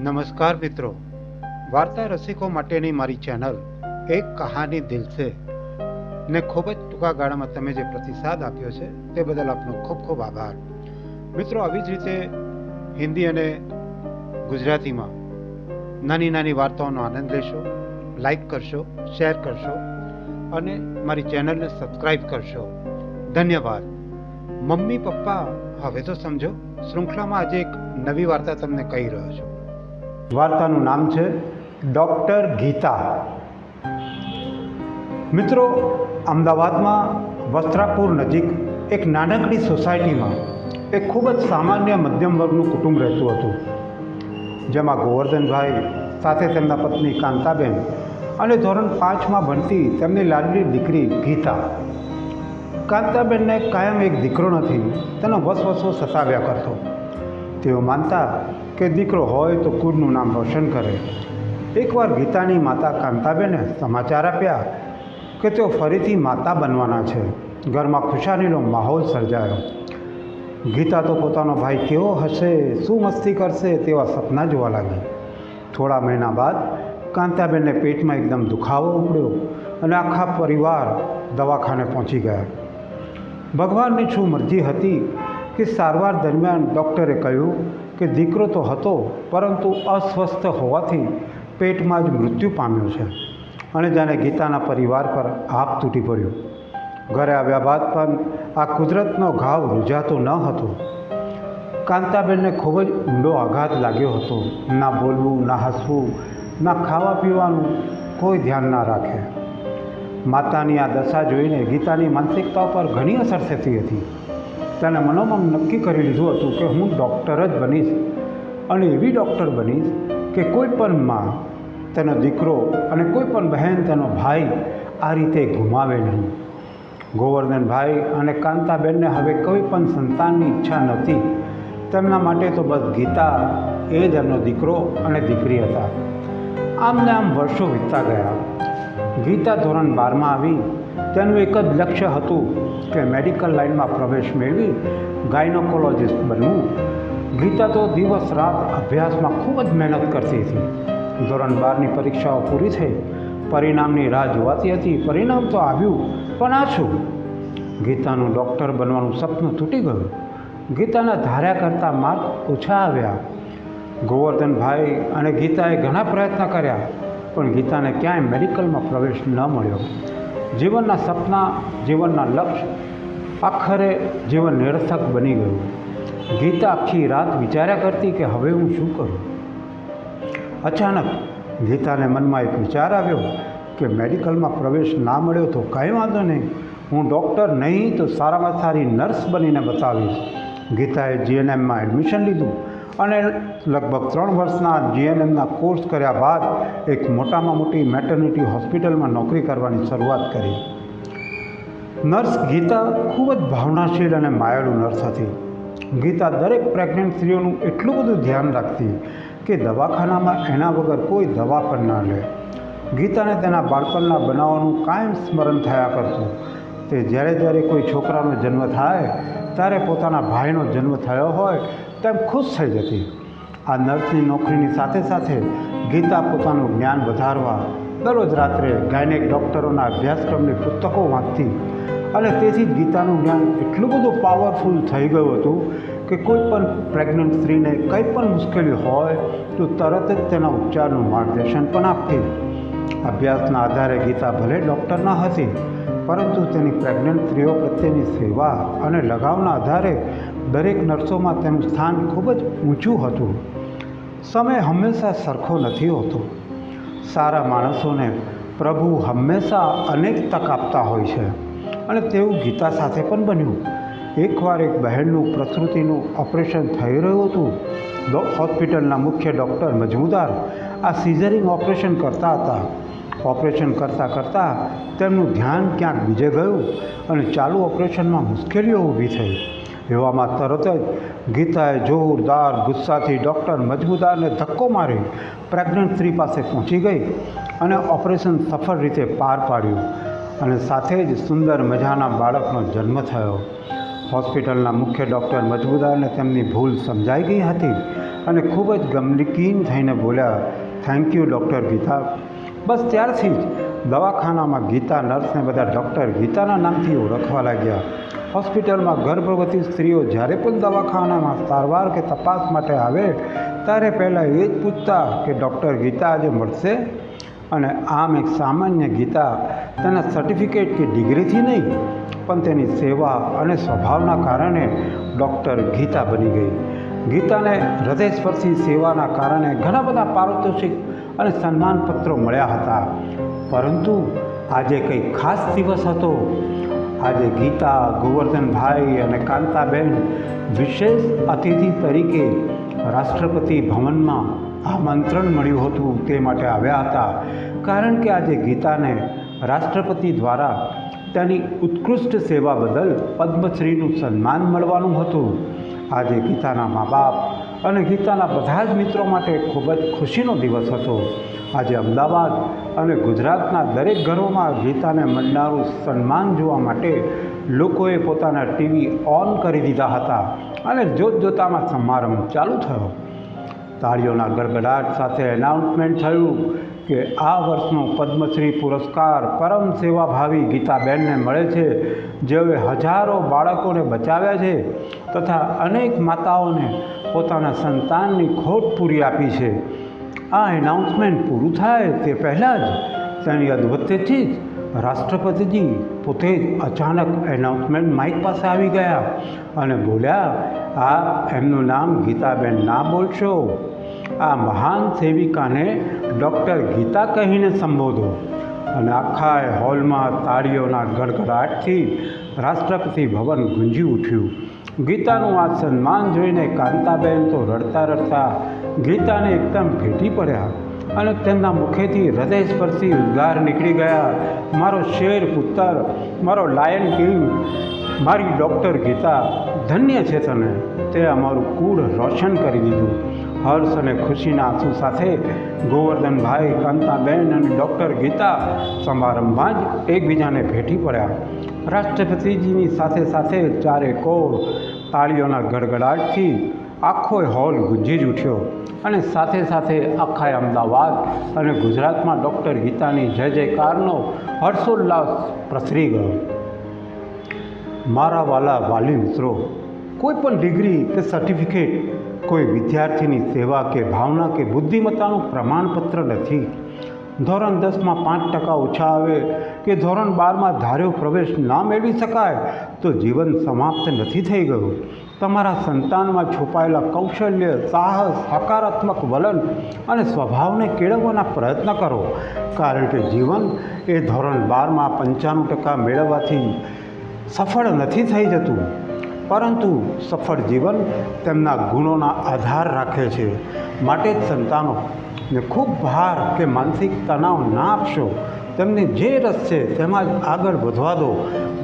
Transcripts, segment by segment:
નમસ્કાર મિત્રો, વાર્તા રસિકો માટેની મારી ચેનલ એક કહાની દિલ સે ને ખૂબ જ ટૂંકા ગાળામાં તમે જે પ્રતિસાદ આપ્યો છે તે બદલ આપનો ખૂબ ખૂબ આભાર. મિત્રો, આવી જ રીતે હિન્દી અને ગુજરાતીમાં નાની નાની વાર્તાઓનો આનંદ લેશો, લાઈક કરશો, શેર કરશો અને મારી ચેનલને સબસ્ક્રાઈબ કરશો. ધન્યવાદ. મમ્મી પપ્પા હવે તો સમજો શૃંખલામાં આજે એક નવી વાર્તા તમને કહી રહ્યો છું. વાર્તાનું નામ છે ડૉક્ટર ગીતા. મિત્રો, અમદાવાદમાં વસ્ત્રાપુર નજીક એક નાનકડી સોસાયટીમાં એક ખૂબ જ સામાન્ય મધ્યમ વર્ગનું કુટુંબ રહેતું હતું, જેમાં ગોવર્ધનભાઈ સાથે તેમના પત્ની કાંતાબેન અને ધોરણ 5માં ભણતી તેમની લાડલી દીકરી ગીતા. કાંતાબેનને કાયમ એક દીકરો નથી તેનો વસવસો સતાવ્યા કરતો. તેઓ માનતા કે દીકરો હોય તો કુળનું નામ રોશન કરે. એકવાર ગીતાની માતા કાંતાબેને સમાચાર આપ્યા કે તેઓ ફરીથી માતા બનવાના છે. ઘરમાં ખુશાલીનો માહોલ સર્જાયો. ગીતા તો પોતાનો ભાઈ કેવો હશે, શું મસ્તી કરશે તેવા સપના જોવા લાગી. થોડા મહિના બાદ કાંતાબેનને પેટમાં એકદમ દુખાવો ઉપડ્યો અને આખા પરિવાર દવાખાને પહોંચી ગયા. ભગવાનની શું મરજી હતી કે સારવાર દરમિયાન ડૉક્ટરે કહ્યું કે દીકરો તો હતો પરંતુ અસ્વસ્થ હોવાથી પેટમાં જ મૃત્યુ પામ્યો છે. અને જાણે ગીતાના પરિવાર પર આપ તૂટી પડ્યો. ઘરે આવ્યા બાદ પણ આ કુદરતનો ઘાવ રૂઝાતો ન હતો. કાંતાબેનને ખૂબ જ ઊંડો આઘાત લાગ્યો હતો. ના બોલવું, ના હસવું, ના ખાવા પીવાનું કોઈ ધ્યાન ના રાખે. માતાની આ દશા જોઈને ગીતાની માનસિકતા પર ઘણી અસર થતી હતી. તેણે મનોમન નક્કી કરી લીધું હતું કે હું ડૉક્ટર જ બનીશ અને એવી ડૉક્ટર બનીશ કે કોઈ પણ માં તેનો દીકરો અને કોઈ પણ બહેન તેનો ભાઈ આ રીતે ગુમાવે નહીં. ગોવર્ધનભાઈ અને કાંતાબેનને હવે કોઈ પણ સંતાનની ઈચ્છા નહોતી. તેમના માટે તો બસ ગીતા એ જ એમનો દીકરો અને દીકરી હતા. આમ ને આમ વર્ષો વીતતા ગયા. ગીતા ધોરણ 12માં આવી. તેનું એક જ લક્ષ્ય હતું કે મેડિકલ લાઇનમાં પ્રવેશ મેળવી ગાયનોકોલોજિસ્ટ બનવું. ગીતા તો દિવસ રાત અભ્યાસમાં ખૂબ જ મહેનત કરતી હતી. ધોરણ 12ની પરીક્ષાઓ પૂરી થઈ. પરિણામની રાહ જોવાતી હતી. પરિણામ તો આવ્યું, પણ આ શું? ગીતાનું ડૉક્ટર બનવાનું સપનું તૂટી ગયું. ગીતાના ધાર્યા કરતાં માર્ક ઓછા આવ્યા. ગોવર્ધનભાઈ અને ગીતાએ ઘણા પ્રયત્ન કર્યા, પણ ગીતાને ક્યાંય મેડિકલમાં પ્રવેશ ન મળ્યો. જીવનના સપના, જીવનના લક્ષ્ય, આખરે જીવન નિરર્થક બની ગયું. ગીતા આખી રાત વિચાર્યા કરતી કે હવે હું શું કરું. અચાનક ગીતાને મનમાં એક વિચાર આવ્યો કે મેડિકલમાં પ્રવેશ ના મળ્યો તો કાંઈ વાંધો નહીં, હું ડૉક્ટર નહીં તો સારામાં સારી નર્સ બનીને બતાવીશ. ગીતાએ જીએનએમમાં એડમિશન લીધું અને લગભગ 3 વર્ષના જીએનએમના કોર્સ કર્યા બાદ એક મોટામાં મોટી મેટર્નિટી હોસ્પિટલમાં નોકરી કરવાની શરૂઆત કરી. નર્સ ગીતા ખૂબ જ ભાવનાશીલ અને માયાળુ નર્સ હતી. ગીતા દરેક પ્રેગ્નન્ટ સ્ત્રીઓનું એટલું બધું ધ્યાન રાખતી કે દવાખાનામાં એના વગર કોઈ દવા પણ ના લે. ગીતાને તેના બાળપણના બનાવોનું કાયમ સ્મરણ થયા કરતું. તે જ્યારે કોઈ છોકરાનો જન્મ થાય ત્યારે પોતાના ભાઈનો જન્મ થયો હોય તેમ ખુશ થઈ જતી. આ નર્સની નોકરીની સાથે સાથે ગીતા પોતાનું જ્ઞાન વધારવા દરરોજ રાત્રે ગાયનેક ડૉક્ટરોના અભ્યાસક્રમની પુસ્તકો વાંચતી. અને તેથી જ ગીતાનું જ્ઞાન એટલું બધું પાવરફુલ થઈ ગયું હતું કે કોઈ પણ પ્રેગ્નન્ટ સ્ત્રીને કંઈ પણ મુશ્કેલી હોય તો તરત જ તેના ઉપચારનું માર્ગદર્શન પણ આપતી. અભ્યાસના આધારે ગીતા ભલે ડૉક્ટર ન હતી, પરંતુ તેની પ્રેગ્નન્ટ સ્ત્રીઓ પ્રત્યેની સેવા અને લગાવના આધારે દરેક નર્સોમાં તેનું સ્થાન ખૂબ જ ઊંચું હતું. સમય હંમેશા સરખો નથી હોતો. સારા માણસોને પ્રભુ હંમેશા અનેક તક આપતા હોય છે અને તેવું ગીતા સાથે પણ બન્યું. એકવાર એક બહેનનું પ્રસૂતિનું ઓપરેશન થઈ રહ્યું હતું. હોસ્પિટલના મુખ્ય ડૉક્ટર મજમુદાર આ સિઝરિંગ ઓપરેશન કરતા હતા. ઓપરેશન કરતાં તેમનું ધ્યાન ક્યાંક બીજે ગયું અને ચાલુ ઓપરેશનમાં મુશ્કેલીઓ ઊભી થઈ. એવામાં તરત જ ગીતાએ જોરદાર ગુસ્સાથી ડૉક્ટર મજમુદારને ધક્કો મારી પ્રેગ્નન્ટ સ્ત્રી પાસે પહોંચી ગઈ અને ઓપરેશન સફળ રીતે પાર પાડ્યું અને સાથે જ સુંદર મજાના બાળકનો જન્મ થયો. હોસ્પિટલના મુખ્ય ડૉક્ટર મજમુદારને તેમની ભૂલ સમજાઈ ગઈ હતી અને ખૂબ જ ગમગીન થઈને બોલ્યા, થેન્ક યુ ડૉક્ટર ગીતા. બસ ત્યારથી જ દવાખાનામાં ગીતા નર્સને બધા ડૉક્ટર ગીતાના નામથી ઓળખવા લાગ્યા. હોસ્પિટલમાં ગર્ભવતી સ્ત્રીઓ જ્યારે પણ દવાખાનામાં સારવાર કે તપાસ માટે આવે ત્યારે પહેલાં એ જ પૂછતા કે ડૉક્ટર ગીતા આજે મળશે. અને આમ એક સામાન્ય ગીતા તેના સર્ટિફિકેટ કે ડિગ્રીથી નહીં પણ તેની સેવા અને સ્વભાવના કારણે ડૉક્ટર ગીતા બની ગઈ. ગીતાને હૃદયસ્પર્શી સેવાના કારણે ઘણા બધા પારિતોષિક અને સન્માનપત્રો મળ્યા હતા. પરંતુ આજે કંઈ ખાસ દિવસ હતો. આજે ગીતા, ગોવર્ધનભાઈ અને કાંતાબેન વિશેષ અતિથિ તરીકે રાષ્ટ્રપતિ ભવનમાં આમંત્રણ મળ્યું હતું તે માટે આવ્યા હતા. કારણ કે આજે ગીતાને રાષ્ટ્રપતિ દ્વારા તેની ઉત્કૃષ્ટ સેવા બદલ પદ્મશ્રીનું સન્માન મળવાનું હતું. આજે ગીતાના મા બાપ અને ગીતાના બધા જ મિત્રો માટે ખૂબ જ ખુશીનો દિવસ હતો. આજે અમદાવાદ અને ગુજરાતના દરેક ઘરોમાં ગીતાને મળનારું સન્માન જોવા માટે લોકોએ પોતાના ટીવી ઓન કરી દીધા હતા અને જોતજોતામાં સમારંભ ચાલુ થયો. તાળીઓના ગડગડાટ સાથે એનાઉન્સમેન્ટ થયું કે આ વર્ષનો પદ્મશ્રી પુરસ્કાર પરમ સેવાભાવી ગીતાબેનને મળે છે, જેઓએ હજારો બાળકોને બચાવ્યા છે તથા અનેક માતાઓને પોતાના સંતાનની ખોટ પૂરી આપી છે. આ એનાઉન્સમેન્ટ પૂરું થાય તે પહેલાં જ તેની અધવચ્ચેથી જ રાષ્ટ્રપતિજી પોતે જ અચાનક એનાઉન્સમેન્ટ માઇક પાસે આવી ગયા અને બોલ્યા, આ એમનું નામ ગીતાબેન ના બોલશો, આ મહાન સેવિકાને ડૉક્ટર ગીતા કહીને સંબોધો. અને આખા હોલમાં તાળીઓના ગડગડાટથી રાષ્ટ્રપતિ ભવન ગુંજી ઉઠ્યું. ગીતાનું આ સન્માન જોઈને કાંતાબેન તો રડતા રડતા ગીતાને એકદમ ભેટી પડ્યા અને તેમના મુખેથી હૃદયસ્પર્શી ઉદ્ગાર નીકળી ગયા, મારો શેર પુત્ર, મારો લાયન કિંગ, મારી ડૉક્ટર ગીતા, ધન્ય છે તને, તે અમારું કુળ રોશન કરી દીધું. હર્ષ અને ખુશીના આંસુ સાથે ગોવર્ધનભાઈ, કાંતાબેન અને ડૉક્ટર ગીતા સમારંભમાં જ એકબીજાને ભેટી પડ્યા. રાષ્ટ્રપતિજીની સાથે સાથે ચારેકોર તાળીઓના ગડગડાટથી આખો હોલ ગુંજી જ ઉઠ્યો અને સાથે સાથે આખા અમદાવાદ અને ગુજરાતમાં ડૉક્ટર ગીતાની જય જયકારનો હર્ષોલ્લાસ પ્રસરી ગયો. મારા વાલા વાલી મિત્રો, કોઈ પણ ડિગ્રી કે સર્ટિફિકેટ કોઈ વિદ્યાર્થીની સેવા કે ભાવના કે બુદ્ધિમત્તાનું પ્રમાણપત્ર નથી. ધોરણ 10માં 5% ઓછા આવે કે ધોરણ 12માં ધાર્યો પ્રવેશ ના મેળવી શકાય તો જીવન સમાપ્ત નથી થઈ ગયું. તમારા સંતાનમાં છુપાયેલા કૌશલ્ય, સાહસ, હકારાત્મક વલણ અને સ્વભાવને કેળવવાના પ્રયત્ન કરો. કારણ કે જીવન એ ધોરણ 12માં 95% મેળવવાથી સફળ નથી થઈ જતું, પરંતુ સફળ જીવન તેમના ગુણોના આધાર રાખે છે. માટે જ સંતાનો ને ખૂબ ભાર કે માનસિક તણાવ ના આપશો. તેમને જે રસ છે તેમાં જ આગળ વધવા દો.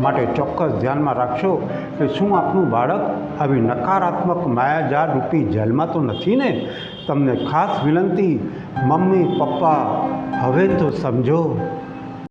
માટે ચોક્કસ ધ્યાનમાં રાખશો કે શું આપનું બાળક આવી નકારાત્મક માયાજાળ રૂપી જેલમાં તો નથી ને. તમને ખાસ વિનંતી, મમ્મી પપ્પા, હવે તો સમજો.